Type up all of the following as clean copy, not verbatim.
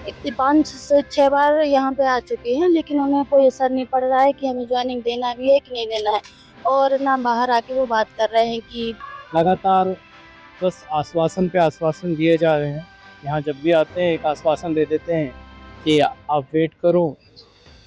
इतनी 5 से 6 बार यहाँ पे आ चुकी हैं, लेकिन उन्हें कोई असर नहीं पड़ रहा है कि हमें ज्वाइनिंग देना भी है कि नहीं देना है। और ना बाहर आके वो बात कर रहे हैं कि लगातार बस आश्वासन पे आश्वासन दिए जा रहे हैं। यहाँ जब भी आते हैं एक आश्वासन दे देते हैं कि आप वेट करो।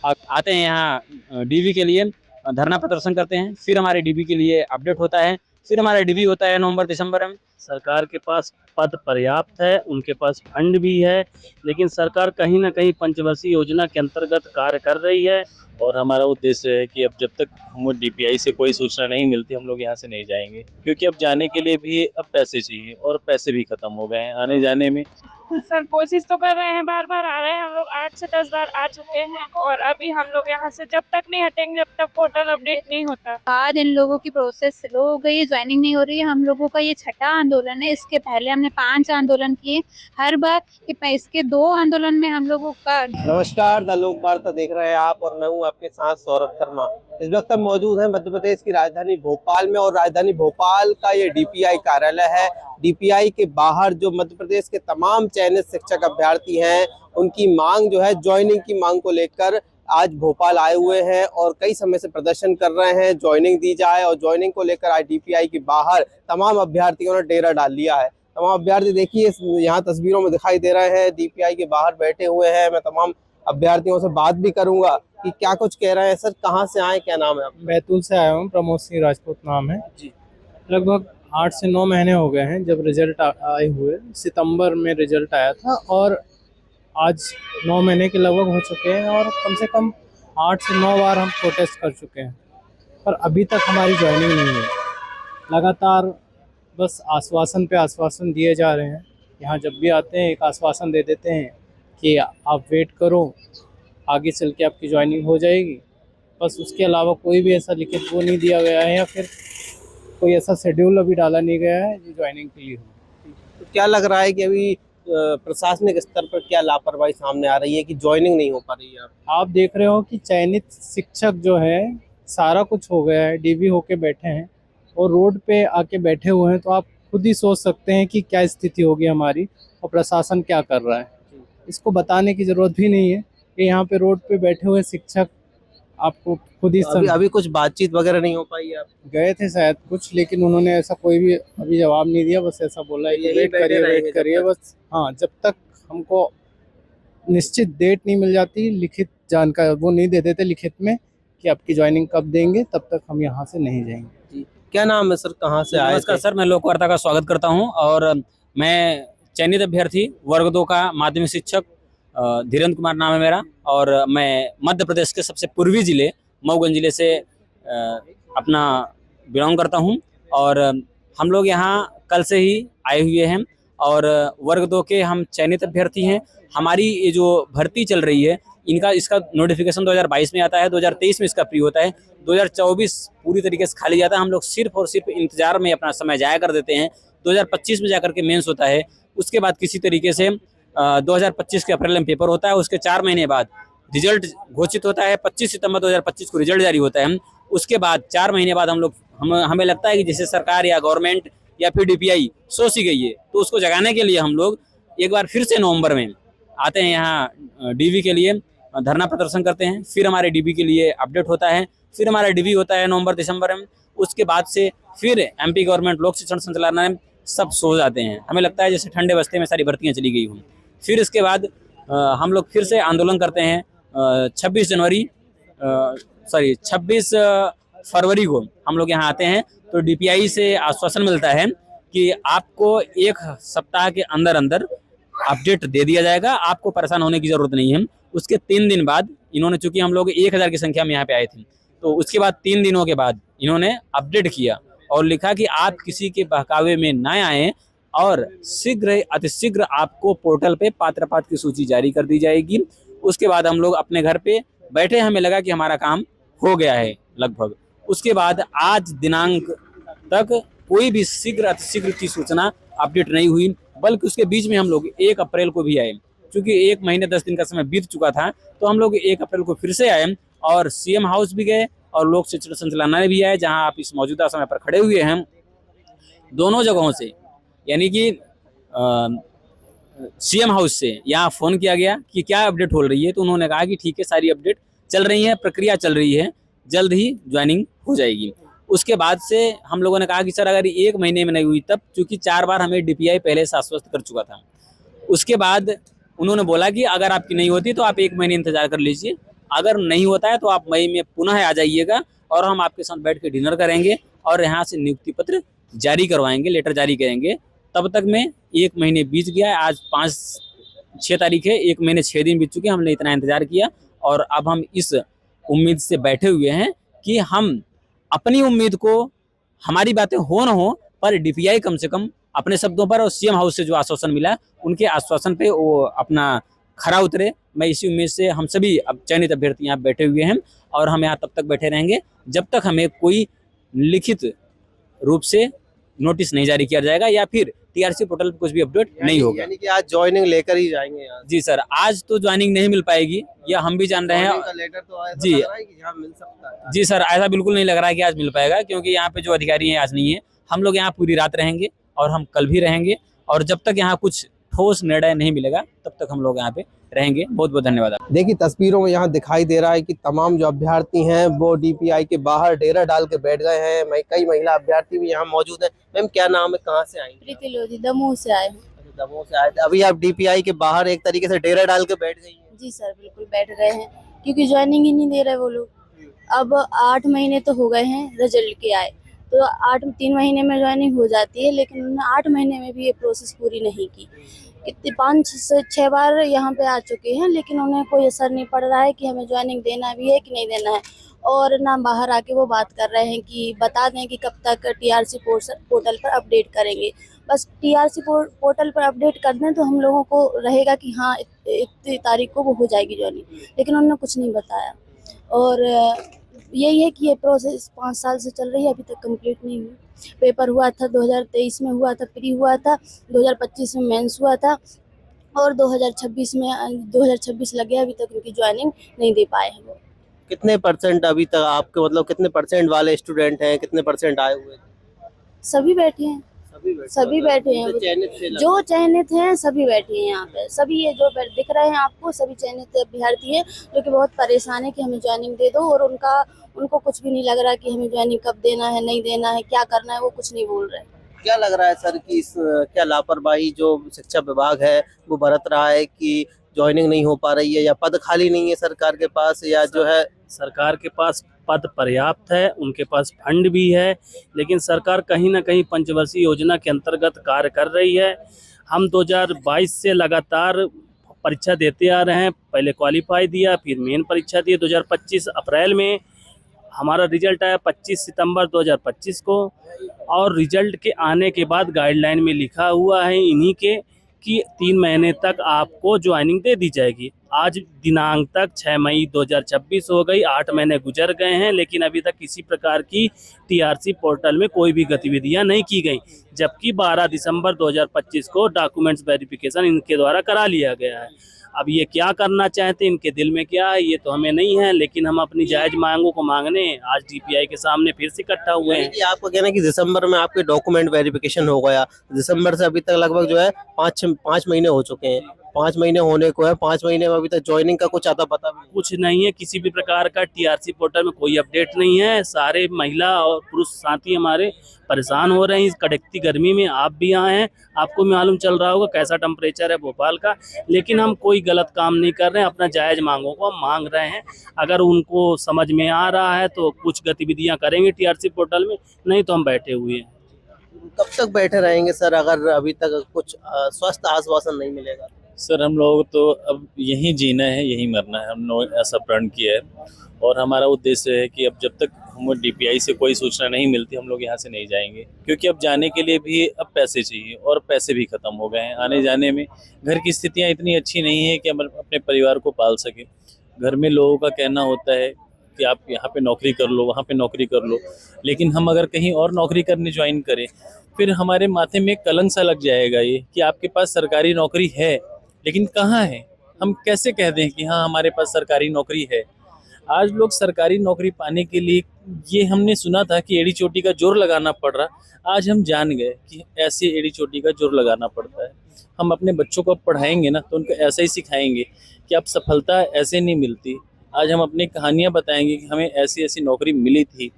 आते हैं यहाँ डीवी के लिए धरना प्रदर्शन करते हैं, फिर हमारे डीवी के लिए अपडेट होता है, फिर हमारा डीवी होता है नवंबर दिसंबर में। सरकार के पास पद पर्याप्त है, उनके पास फंड भी है, लेकिन सरकार कहीं ना कहीं पंचवर्षीय योजना के अंतर्गत कार्य कर रही है। और हमारा उद्देश्य है कि अब जब तक हम डीपीआई से कोई सूचना नहीं मिलती हम लोग यहाँ से नहीं जाएंगे, क्योंकि अब जाने के लिए भी अब पैसे चाहिए और पैसे भी खत्म हो गए हैं आने जाने में। सर कोशिश तो कर रहे हैं, बार बार आ रहे हैं, हम लोग 8 से 10 बार आ चुके हैं और अभी हम लोग यहाँ से जब तक नहीं हटेंगे जब तक पोर्टल अपडेट नहीं होता। बाद इन लोगों की प्रोसेस स्लो हो गई है, ज्वाइनिंग नहीं हो रही है। हम लोगों का ये छठा आंदोलन है। इसके पहले हमने 5 आंदोलन किए। हर बार इसके 2 आंदोलन में हम लोगों का। नमस्कार, द लोक वार्ता देख रहे हैं आप और मैं हूं आपके साथ सौरभ शर्मा। इस वक्त हम मौजूद हैं मध्य प्रदेश की राजधानी भोपाल में और राजधानी भोपाल का ये डीपीआई कार्यालय है। डीपीआई के बाहर जो मध्य प्रदेश के तमाम चयनित शिक्षक अभ्यर्थी हैं उनकी मांग जो है ज्वाइनिंग की मांग को लेकर आज भोपाल आए हुए हैं और कई समय से प्रदर्शन कर रहे हैं ज्वाइनिंग दी जाए। और ज्वाइनिंग को लेकर आज डीपीआई के बाहर तमाम अभ्यर्थियों ने डेरा डाल लिया है। तमाम अभ्यर्थी देखिए यहाँ तस्वीरों में दिखाई दे रहे हैं, डीपीआई के बाहर बैठे हुए हैं। मैं तमाम अभ्यर्थियों से बात भी करूंगा कि क्या कुछ कह रहे हैं। सर कहाँ से आए, क्या नाम है आपका? बैतूल से आया हूँ, प्रमोद सिंह राजपूत नाम है जी। लगभग 8 से 9 महीने हो गए हैं जब रिजल्ट आए हुए। सितंबर में रिजल्ट आया था और आज 9 महीने के लगभग हो चुके हैं और कम से कम 8 से 9 बार हम प्रोटेस्ट कर चुके हैं, पर अभी तक हमारी ज्वाइनिंग नहीं है। लगातार बस आश्वासन पे आश्वासन दिए जा रहे हैं। यहाँ जब भी आते हैं एक आश्वासन दे देते हैं कि आप वेट करो, आगे चल के आपकी ज्वाइनिंग हो जाएगी। बस उसके अलावा कोई भी ऐसा लिखित वो नहीं दिया गया है या फिर कोई ऐसा शेड्यूल अभी डाला नहीं गया है जो ज्वाइनिंग के लिए हो। तो क्या लग रहा है कि अभी प्रशासनिक स्तर पर क्या लापरवाही सामने आ रही है कि ज्वाइनिंग नहीं हो पा रही है? आप देख रहे हो कि चयनित शिक्षक जो है सारा कुछ हो गया है, डीवी होके बैठे हैं और रोड पे आके बैठे हुए हैं। तो आप खुद ही सोच सकते हैं कि क्या स्थिति होगी हमारी और प्रशासन क्या कर रहा है। इसको बताने की जरूरत भी नहीं है कि यहाँ पे रोड पे बैठे हुए शिक्षक आपको खुद ही अभी कुछ बातचीत वगैरह नहीं हो पाई है? आप गए थे शायद कुछ, लेकिन उन्होंने ऐसा कोई भी अभी जवाब नहीं दिया। बस ऐसा बोला है कि वेट करिए बस। हाँ, जब तक हमको निश्चित डेट नहीं मिल जाती, लिखित जानकारी वो नहीं दे देते लिखित में कि आपकी ज्वाइनिंग कब देंगे, तब तक हम यहाँ से नहीं जाएंगे। जी। क्या नाम है सर, कहाँ से आए? नमस्कार सर, मैं लोक वार्ता का स्वागत करता हूँ और मैं चयनित अभ्यर्थी वर्ग 2 का माध्यमिक शिक्षक धीरेन्द्र कुमार नाम है मेरा और मैं मध्य प्रदेश के सबसे पूर्वी जिले मऊगंज जिले से अपना बिलोंग करता हूं। और हम लोग यहां कल से ही आए हुए हैं और वर्ग 2 के हम चयनित अभ्यर्थी हैं। हमारी ये जो भर्ती चल रही है इसका नोटिफिकेशन 2022 में आता है, 2023 में इसका प्री होता है, 2024 पूरी तरीके से खाली जाता है। हम लोग सिर्फ और सिर्फ इंतजार में अपना समय जाया कर देते हैं। 2025 में जाकर के मेंस होता है, उसके बाद किसी तरीके से 2025 के अप्रैल में पेपर होता है, उसके 4 महीने बाद रिजल्ट घोषित होता है। 25 सितंबर 2025 को रिजल्ट जारी होता है। उसके बाद 4 महीने बाद हमें लगता है कि जैसे सरकार या गवर्नमेंट या फिर डीपीआई सो सी गई है, तो उसको जगाने के लिए हम लोग एक बार फिर से नवंबर में आते हैं यहाँ डीवी के लिए धरना प्रदर्शन करते हैं। फिर हमारे डीवी के लिए अपडेट होता है, फिर हमारा डीवी होता है नवंबर दिसंबर में। उसके बाद से फिर एमपी गवर्नमेंट लोक शिक्षण संचालनालय सब सो जाते हैं। हमें लगता है जैसे ठंडे बस्ते में सारी भर्तियाँ चली गई हों। फिर इसके बाद हम लोग फिर से आंदोलन करते हैं 26 फरवरी को हम लोग यहाँ आते हैं। तो डीपीआई से आश्वासन मिलता है कि आपको 1 सप्ताह के अंदर अंदर अपडेट दे दिया जाएगा, आपको परेशान होने की जरूरत नहीं है। उसके 3 दिन बाद इन्होंने, चूंकि हम लोग 1000 की संख्या में यहाँ पे आए थे, तो उसके बाद 3 दिनों के बाद इन्होंने अपडेट किया और लिखा कि आप किसी के बहकावे में न आए और शीघ्र अतिशीघ्र आपको पोर्टल पे पात्र पात्र की सूची जारी कर दी जाएगी। उसके बाद हम लोग अपने घर पे बैठे, हमें लगा कि हमारा काम हो गया है लगभग। उसके बाद आज दिनांक तक कोई भी शीघ्र अतिशीघ्र की सूचना अपडेट नहीं हुई, बल्कि उसके बीच में हम लोग 1 अप्रैल को भी आए। क्योंकि 1 महीने 10 दिन का समय बीत चुका था, तो हम लोग 1 अप्रैल को फिर से आए और सीएम हाउस भी गए और लोक शिक्षण संचालनालय भी आए, जहां आप इस मौजूदा समय पर खड़े हुए हैं। दोनों जगहों से यानी कि सीएम हाउस से यहाँ फ़ोन किया गया कि क्या अपडेट हो रही है, तो उन्होंने कहा कि ठीक है, सारी अपडेट चल रही है, प्रक्रिया चल रही है, जल्द ही ज्वाइनिंग हो जाएगी। उसके बाद से हम लोगों ने कहा कि सर अगर 1 महीने में नहीं हुई तब, क्योंकि 4 बार हमें डीपीआई पहले से आश्वस्त कर चुका था। उसके बाद उन्होंने बोला कि अगर आपकी नहीं होती तो आप 1 महीने इंतजार कर लीजिए, अगर नहीं होता है तो आप मई में पुनः आ जाइएगा और हम आपके साथ बैठ के डिनर करेंगे और यहाँ से नियुक्ति पत्र जारी करवाएंगे, लेटर जारी करेंगे। तब तक में 1 महीने बीत गया है, आज 6 तारीख है, 1 महीने 6 दिन बीत चुके हैं, हमने इतना इंतजार किया और अब हम इस उम्मीद से बैठे हुए हैं कि हम अपनी उम्मीद को, हमारी बातें हो न हो, पर डीपीआई कम से कम अपने शब्दों पर और सीएम हाउस से जो आश्वासन मिला उनके आश्वासन पे वो अपना खरा उतरे। मैं इसी उम्मीद से, हम सभी अब चयनित अभ्यर्थी यहाँ बैठे हुए हैं और हम यहाँ तब तक बैठे रहेंगे जब तक हमें कोई लिखित रूप से नोटिस नहीं जारी किया जाएगा या फिर टीआरसी पोर्टल पर कुछ भी अपडेट नहीं होगा। यानी कि आज ज्वाइनिंग लेकर ही जाएंगे यहाँ? जी सर, आज तो ज्वाइनिंग नहीं मिल पाएगी, या हम भी जान रहे हैं। का लेटर तो ऐसा जी। लग रहा है कि यहाँ मिल सकता है। जी सर, ऐसा बिल्कुल नहीं लग रहा है कि आज मिल पाएगा, क्योंकि यहाँ पे जो अधिकारी हैं आज नहीं है। हम लोग यहाँ पूरी रात रहेंगे और हम कल भी रहेंगे, और जब तक यहाँ कुछ ठोस निर्णय नहीं मिलेगा तब तक हम लोग यहाँ पे रहेंगे। बहुत बहुत धन्यवाद। देखिए तस्वीरों में यहाँ दिखाई दे रहा है कि तमाम जो अभ्यर्थी हैं वो डीपीआई के बाहर डेरा डाल के बैठ गए हैं। कई महिला अभ्यर्थी भी यहाँ मौजूद हैं। मैम क्या नाम है, कहाँ से आई? प्रीति लोधी, दमोह से आए हैं। दमोह से आए थे। अभी आप डीपीआई के बाहर एक तरीके से डेरा डाल के बैठ गई हैं? जी सर, बिल्कुल बैठ गए हैं, क्योंकि ज्वाइनिंग ही नहीं दे रहे वो लोग। अब 8 महीने तो हो गए हैं रिजल्ट के आए, तो 3 महीने में ज्वाइनिंग हो जाती है, लेकिन उन्होंने 8 महीने में भी ये प्रोसेस पूरी नहीं की। कितने 5 से 6 बार यहाँ पे आ चुके हैं, लेकिन उन्हें कोई असर नहीं पड़ रहा है कि हमें ज्वाइनिंग देना भी है कि नहीं देना है। और ना बाहर आके वो बात कर रहे हैं कि बता दें कि कब तक टीआरसी पोर्टल पर अपडेट करेंगे। बस टीआरसी पोर्टल पर अपडेट कर दें तो हम लोगों को रहेगा कि हाँ इतनी तारीख को वो हो जाएगी ज्वाइनिंग, लेकिन उन्होंने कुछ नहीं बताया। और यही है कि ये प्रोसेस 5 साल से चल रही है, अभी तक कंप्लीट नहीं हुई। पेपर हुआ था 2023 में, हुआ था प्री, हुआ था 2025 में मेंस हुआ था, और 2026 लग गया, अभी तक उनकी ज्वाइनिंग नहीं दे पाए हैं वो। कितने परसेंट अभी तक आपके, मतलब कितने परसेंट वाले स्टूडेंट हैं, कितने परसेंट आए हुए? सभी बैठे हैं, सभी बैठे हैं, जो चयनित हैं सभी बैठे हैं यहाँ पे। सभी ये जो दिख रहे हैं आपको, सभी चयनित अभ्यर्थी हैं जो कि बहुत परेशान है कि हमें ज्वाइनिंग दे दो, और उनको कुछ भी नहीं लग रहा कि हमें ज्वाइनिंग कब देना है, नहीं देना है, क्या करना है, वो कुछ नहीं बोल रहे। क्या लग रहा है सर कि क्या लापरवाही जो शिक्षा विभाग है वो बरत रहा है कि ज्वाइनिंग नहीं हो पा रही है, या पद खाली नहीं है सरकार के पास, या जो है सरकार के पास पद पर्याप्त है, उनके पास फंड भी है, लेकिन सरकार कहीं ना कहीं पंचवर्षीय योजना के अंतर्गत कार्य कर रही है। हम 2022 से लगातार परीक्षा देते आ रहे हैं, पहले क्वालिफाई दिया, फिर मेन परीक्षा दी। 2025 अप्रैल में हमारा रिजल्ट आया 25 सितंबर 2025 को, और रिजल्ट के आने के बाद गाइडलाइन में लिखा हुआ है इन्हीं के कि 3 महीने तक आपको ज्वाइनिंग दे दी जाएगी। आज दिनांक तक 6 मई 2026 हो गई, 8 महीने गुजर गए हैं, लेकिन अभी तक किसी प्रकार की टीआरसी पोर्टल में कोई भी गतिविधियां नहीं की गई, जबकि 12 दिसंबर 2025 को डॉक्यूमेंट्स वेरिफिकेशन इनके द्वारा करा लिया गया है। अब ये क्या करना चाहते हैं, इनके दिल में क्या है, ये तो हमें नहीं है, लेकिन हम अपनी जायज मांगों को मांगने आज डीपीआई के सामने फिर से इकट्ठा हुए हैं। आपको कहना है कि दिसंबर में आपके डॉक्यूमेंट वेरिफिकेशन हो गया, दिसंबर से अभी तक लगभग जो है 5 महीने हो चुके हैं, 5 महीने होने को है, 5 महीने में अभी तक ज्वाइनिंग का कुछ आता पता भी कुछ नहीं है, किसी भी प्रकार का टीआरसी पोर्टल में कोई अपडेट नहीं है। सारे महिला और पुरुष साथी हमारे परेशान हो रहे हैं इस कड़कती गर्मी में। आप भी आए हैं, आपको मालूम चल रहा होगा कैसा टेम्परेचर है भोपाल का, लेकिन हम कोई गलत काम नहीं कर रहे हैं, अपना जायज मांगों को हम मांग रहे हैं। अगर उनको समझ में आ रहा है तो कुछ गतिविधियां करेंगे टीआरसी पोर्टल में, नहीं तो हम बैठे हुए हैं। कब तक बैठे रहेंगे सर, अगर अभी तक कुछ स्वस्थ आश्वासन नहीं मिलेगा? सर हम लोग तो अब यहीं जीना है, यहीं मरना है, हम लोग ऐसा प्रण किया है, और हमारा उद्देश्य है कि अब जब तक हम डीपीआई से कोई सूचना नहीं मिलती हम लोग यहाँ से नहीं जाएंगे, क्योंकि अब जाने के लिए भी अब पैसे चाहिए, और पैसे भी ख़त्म हो गए हैं। आने जाने में घर की स्थितियाँ इतनी अच्छी नहीं है कि हम अपने परिवार को पाल सकें। घर में लोगों का कहना होता है कि आप यहाँ पे नौकरी कर लो, वहाँ पे नौकरी कर लो, लेकिन हम अगर कहीं और नौकरी करने ज्वाइन करें फिर हमारे माथे में कलंक सा लग जाएगा ये कि आपके पास सरकारी नौकरी है लेकिन कहाँ है। हम कैसे कह दें कि हाँ हमारे पास सरकारी नौकरी है। आज लोग सरकारी नौकरी पाने के लिए ये हमने सुना था कि एड़ी चोटी का जोर लगाना पड़ रहा, आज हम जान गए कि ऐसे एड़ी चोटी का जोर लगाना पड़ता है। हम अपने बच्चों को पढ़ाएंगे ना तो उनको ऐसा ही सिखाएंगे कि अब सफलता ऐसे नहीं मिलती। आज हम अपनी कहानियां बताएंगे कि हमें ऐसी ऐसी नौकरी मिली थी,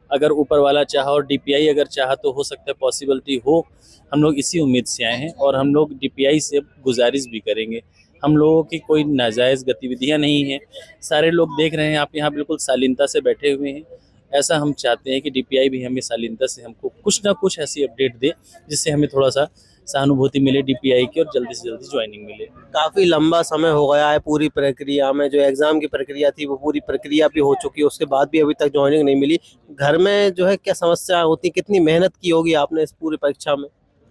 अगर ऊपर वाला चाहा और डीपीआई अगर चाहा तो हो सकता है पॉसिबिलिटी हो। हम लोग इसी उम्मीद से आए हैं और हम लोग डीपीआई से गुजारिश भी करेंगे। हम लोगों की कोई नाजायज़ गतिविधियां नहीं हैं, सारे लोग देख रहे हैं, आप यहाँ बिल्कुल शालीनता से बैठे हुए हैं। ऐसा हम चाहते हैं कि डीपीआई भी हमें शालीनता से हमको कुछ ना कुछ ऐसी अपडेट दे जिससे हमें थोड़ा सा सहानुभूति मिले डीपीआई की और जल्दी से जल्दी ज्वाइनिंग मिले। काफी लंबा समय हो गया है पूरी प्रक्रिया में, जो एग्जाम की प्रक्रिया थी वो पूरी प्रक्रिया भी हो चुकी है, उसके बाद भी अभी तक ज्वाइनिंग नहीं मिली। घर में जो है क्या समस्या होती, कितनी मेहनत की होगी आपने इस पूरी परीक्षा में?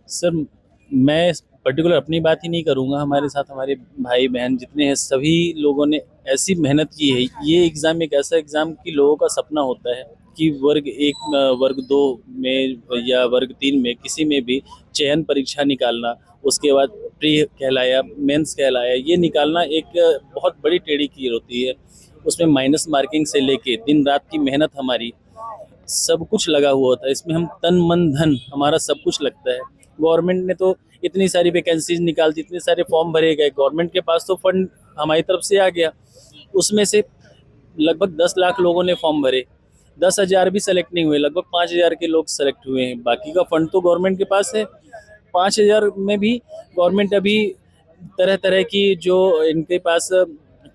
सर मैं पर्टिकुलर अपनी बात ही नहीं करूँगा, हमारे साथ हमारे भाई बहन जितने हैं सभी लोगों ने ऐसी मेहनत की है। ये एग्ज़ाम एक ऐसा एग्ज़ाम कि लोगों का सपना होता है कि वर्ग 1, वर्ग 2 में या वर्ग 3 में किसी में भी चयन परीक्षा निकालना, उसके बाद प्री कहलाया, मेंस कहलाया, ये निकालना एक बहुत बड़ी टेढ़ी कीर होती है। उसमें माइनस मार्किंग से लेके दिन रात की मेहनत हमारी सब कुछ लगा हुआ होता है। इसमें हम तन मन धन हमारा सब कुछ लगता है। गवर्नमेंट ने तो इतनी सारी वैकेंसीज निकालती, इतने सारे फॉर्म भरे गए, गवर्नमेंट के पास तो फंड हमारी तरफ से आ गया, उसमें से लगभग 10 लाख लोगों ने फॉर्म भरे, 10,000 भी सेलेक्ट नहीं हुए, लगभग 5,000 के लोग सेलेक्ट हुए हैं। बाकी का फंड तो गवर्नमेंट के पास है। 5,000 में भी गवर्नमेंट अभी तरह तरह की जो इनके पास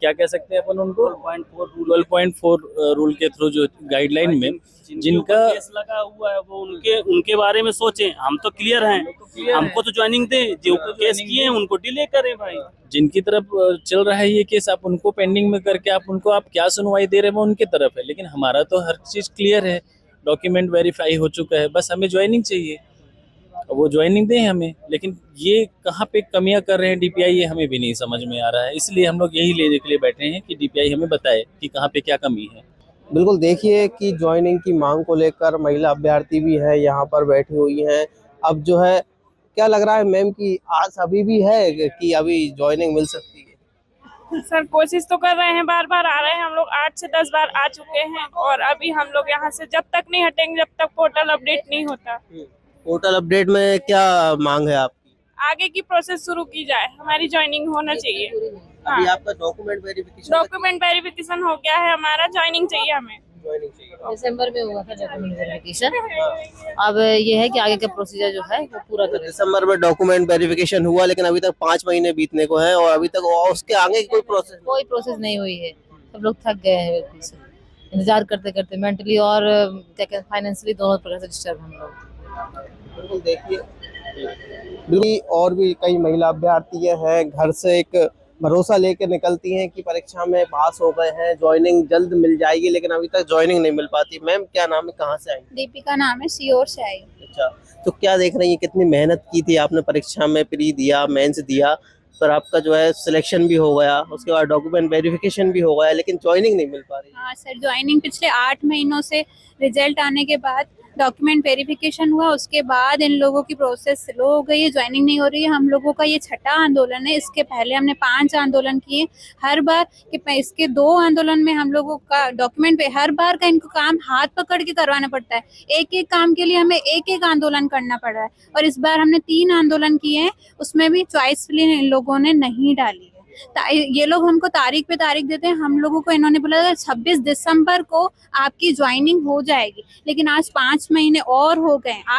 क्या कह सकते हैं अपन उनको 12.4 रूल के थ्रू जो गाइडलाइन में जिनका केस लगा हुआ है वो उनके बारे में सोचें। हम तो क्लियर हैं, हमको तो ज्वाइनिंग दे, जो केस किए हैं उनको डिले करें भाई। जिनकी तरफ चल रहा है ये केस, आप उनको पेंडिंग में करके आप क्या सुनवाई दे रहे हैं वो उनकी तरफ है, लेकिन हमारा तो हर चीज़ क्लियर है, डॉक्यूमेंट वेरीफाई हो चुका है, बस हमें ज्वाइनिंग चाहिए। वो ज्वाइनिंग दें हमें, लेकिन ये कहाँ पे कमियां कर रहे हैं डीपीआई, ये हमें भी नहीं समझ में आ रहा है। इसलिए हम लोग यही लेने के लिए बैठे हैं कि डीपीआई हमें बताए कि कहाँ पे क्या कमी है। बिल्कुल, देखिए कि ज्वाइनिंग की मांग को लेकर महिला अभ्यर्थी भी है यहाँ पर बैठी हुई हैं। अब जो है क्या लग रहा है मैम कि आज अभी भी है कि अभी ज्वाइनिंग मिल सकती है? सर कोशिश तो कर रहे हैं, बार बार आ रहे हैं, हम लोग 8 से 10 बार आ चुके हैं और अभी हम लोग यहाँ से जब तक नहीं हटेंगे, जब तक पोर्टल अपडेट नहीं होता। पोर्टल अपडेट में क्या मांग है आपकी? आगे की प्रोसेस शुरू की जाए, हमारी ज्वाइनिंग होना चाहिए। अभी हाँ, आपका डॉक्यूमेंट वेरिफिकेशन हो गया है, हमारा ज्वाइनिंग चाहिए हमें। दिसंबर में हुआ था डॉक्यूमेंट वेरिफिकेशन। अब ये है कि आगे का प्रोसीजर जो है वो पूरा करें। दिसंबर में डॉक्यूमेंट वेरिफिकेशन हुआ, लेकिन अभी तक 5 महीने बीतने को हैं और अभी तक उसके आगे की कोई प्रोसेस नहीं हुई है। सब लोग थक गए हैं बिल्कुल से, इंतजार करते करते मेंटली और क्या कहते फाइनेंशियली दोनों प्रकार से डिस्टर्ब हम लोग। बिल्कुल देखिए, और भी कई महिला अभ्यर्थी हैं, घर से एक भरोसा लेकर निकलती हैं कि परीक्षा में पास हो गए हैं, ज्वाइनिंग जल्द मिल जाएगी, लेकिन अभी तक ज्वाइनिंग नहीं मिल पाती। मैम क्या नाम है, कहाँ से आई? दीपिका नाम है, सीओर से आई। अच्छा, तो क्या देख रही है, कितनी मेहनत की थी आपने परीक्षा में, प्री दिया, मेंस दिया, पर आपका जो है सिलेक्शन भी हो गया, उसके बाद डॉक्यूमेंट वेरिफिकेशन भी हो गया, लेकिन ज्वाइनिंग नहीं मिल पा रही? हाँ सर, ज्वाइनिंग पिछले 8 महीनों से रिजल्ट आने के बाद डॉक्यूमेंट वेरिफिकेशन हुआ, उसके बाद इन लोगों की प्रोसेस स्लो हो गई है, ज्वाइनिंग नहीं हो रही है। हम लोगों का ये 6ठा आंदोलन है, इसके पहले हमने 5 आंदोलन किए। हर बार कि इसके 2 आंदोलन में हम लोगों का डॉक्यूमेंट पे हर बार का इनको काम हाथ पकड़ के करवाना पड़ता है। एक एक काम के लिए हमें एक एक आंदोलन करना पड़ रहा है और इस बार हमने 3 आंदोलन किए हैं, उसमें भी चॉइसफुली इन लोगों ने नहीं डाली है। ये लोग हमको तारीख पे तारीख देते हैं, हम लोगों को इन्होंने बोला 26 दिसंबर को आपकी ज्वाइनिंग हो जाएगी, लेकिन आज 5 महीने और हो गए।